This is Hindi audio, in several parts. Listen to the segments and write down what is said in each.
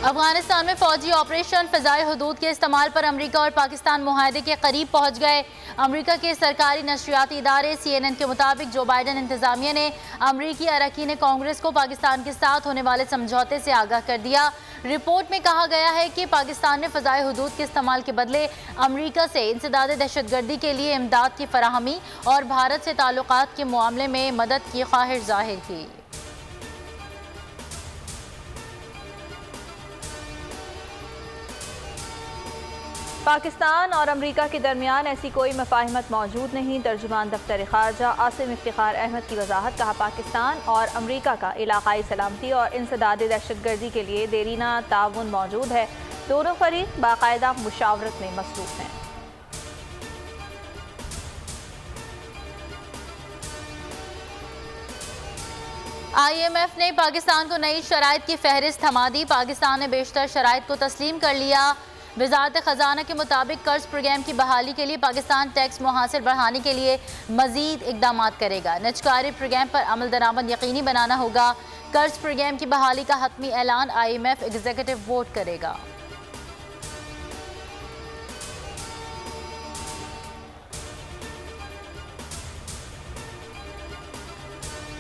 अफगानिस्तान में फौजी ऑपरेशन फ़िज़ाई हदूद के इस्तेमाल पर अमरीका और पाकिस्तान मुआहदे के करीब पहुंच गए। अमरीका के सरकारी नशरियाती इदारे CNN के मुताबिक जो बाइडन इंतजामिया ने अमरीकी अरकान कांग्रेस को पाकिस्तान के साथ होने वाले समझौते से आगाह कर दिया। रिपोर्ट में कहा गया है कि पाकिस्तान ने फ़िज़ाई हदूद के इस्तेमाल के बदले अमरीका से इंसदाद दहशतगर्दी के लिए इमदाद की फराहमी और भारत से ताल्लुकात के मामले में मदद की ख्वाहिश जाहिर की। पाकिस्तान और अमरीका के दरमियान ऐसी कोई मफाहिमत मौजूद नहीं। तर्जुमान दफ्तर खारजा आसिम इफ्तिखार अहमद की वजाहत। कहा, पाकिस्तान और अमरीका का इलाकाई सलामती और इंसदाद दहशतगर्दी के लिए देरीना ताउन मौजूद है। दोनों फरीक बाकायदा मुशावरत में मसरूफ हैं। IMF ने पाकिस्तान को नई शराइत की फहरिस्त थमा दी। पाकिस्तान ने बेशतर शराइत को तस्लीम कर लिया। वजारत खजाना के मुताबिक कर्ज प्रोग्राम की बहाली के लिए पाकिस्तान टैक्स मुहासिल बढ़ाने के लिए मजीद इकदाम करेगा। निजकारी प्रोग्राम पर अमल दरामद यकीनी बनाना होगा। कर्ज प्रोग्राम की बहाली का हतमी ऐलान IMF एग्जीक्यूटिव बोर्ड करेगा।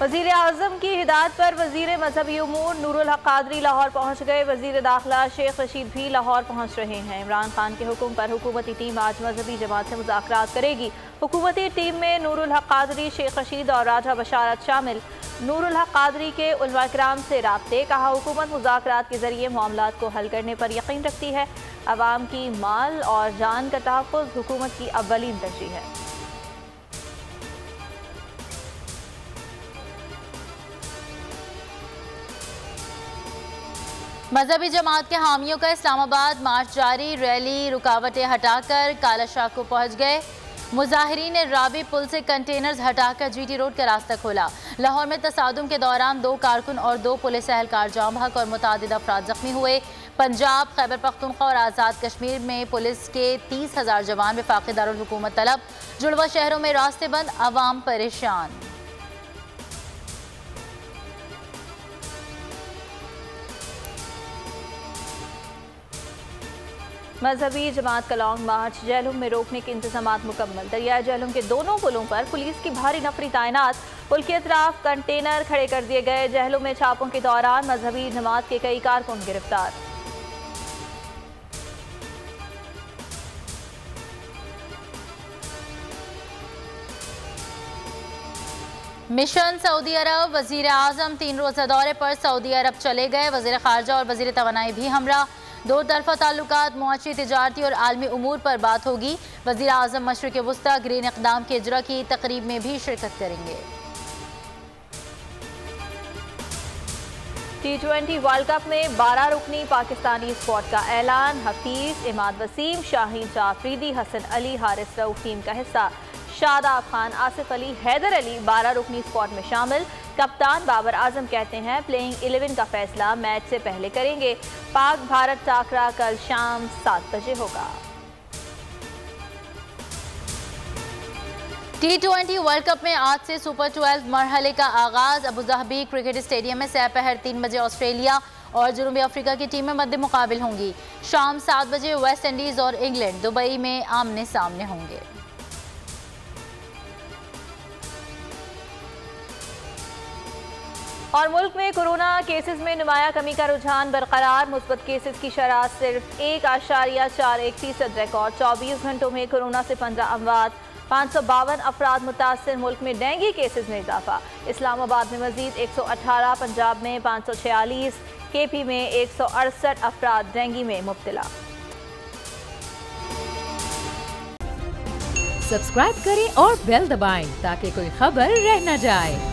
वज़ीर आज़म की हिदायत पर वज़ीर मजहबी उमूर नूरुल हक कादरी लाहौर पहुँच गए। वज़ीर दाखिला शेख रशीद भी लाहौर पहुँच रहे हैं। इमरान खान के हुक्म पर हुकूमती टीम आज मजहबी जमात से मुज़ाकरात करेगी। हुकूमती टीम में नूरुल हक कादरी, शेख रशीद और राजा बशारत शामिल। नूरुल हक कादरी के उलमा किराम से राब्ते। कहा, हुकूमत मुज़ाकरात के ज़रिए मामलात को हल करने पर यकीन रखती है। अवाम की माल और जान का तहफ़्फ़ुज़ हुकूमत की अव्वलीन तरजीह है। मजहबी जमात के हामियों का इस्लामाबाद मार्च जारी। रैली रुकावटें हटाकर काला शाह को पहुंच गए। मुजाहिरीन ने रावी पुल से कंटेनर्स हटाकर GT रोड का रास्ता खोला। लाहौर में तसादुम के दौरान 2 कारकुन और 2 पुलिस एहलकार जाम हक और मुतादिद अफराद जख्मी हुए। पंजाब, खैबर पख्तूनख्वा और आज़ाद कश्मीर में पुलिस के 30,000 जवान वफाकी दारुल हुकूमत तलब। जुड़वा शहरों में रास्ते बंद, अवाम परेशान। मजहबी जमात का लॉन्ग मार्च। जहलुम में रोकने के इंतजाम मुकम्मल। दरियाए जहलुम के दोनों पुलों पर पुलिस की भारी नफरी तैनात। पुल के अतराफ कंटेनर खड़े कर दिए गए। जहलुम में छापों के दौरान मजहबी जमात के कई कारकुन गिरफ्तार। मिशन सऊदी अरब। वजीर आजम 3 रोज़ा दौरे पर सऊदी अरब चले गए। वजीर खारजा और वजीर तवानाई भी हमरा। 2 तरफा ताल्लुकात, मुआशी, तिजारती और आलमी उमूर पर बात होगी। वज़ीर आज़म मशरिक़ वुस्ता ग्रीन इक़दाम के इजरा की तकरीब में भी शिरकत करेंगे। T20 वर्ल्ड कप में 12 रुकनी पाकिस्तानी स्क्वाड का ऐलान। हफीज, इमाद वसीम, शाहीन जाफरीदी, हसन अली, हारिस रऊफ टीम का हिस्सा। शादाब खान, आसिफ अली, हैदर अली 12 रुकनी स्क्वाड में शामिल। कप्तान बाबर आजम कहते हैं, प्लेइंग 11 का फैसला मैच से पहले करेंगे। पाक भारत टाकरा कल शाम 7 बजे होगा। T20 वर्ल्ड कप में आज से सुपर 12 मरहले का आगाज। अबुधाबी क्रिकेट स्टेडियम में दोपहर 3 बजे ऑस्ट्रेलिया और जनूबी अफ्रीका की टीमें मद्दे मुकाबिल होंगी। शाम 7 बजे वेस्ट इंडीज और इंग्लैंड दुबई में आमने सामने होंगे। और मुल्क में कोरोना केसेस में नुमाया कमी का रुझान बरकरार। मुस्बत केसेस की शरह सिर्फ 1.41% रिकॉर्ड। 24 घंटों में कोरोना से 15 अमवात, 552 अफराद मुतासर। मुल्क में डेंगू केसेस में इजाफा। इस्लामाबाद में मजीद 118, पंजाब में 546, KP में 168 अफराद डेंगू में मुब्तला। सब्सक्राइब करें और बेल दबाएं ताकि कोई खबर रह न जाए।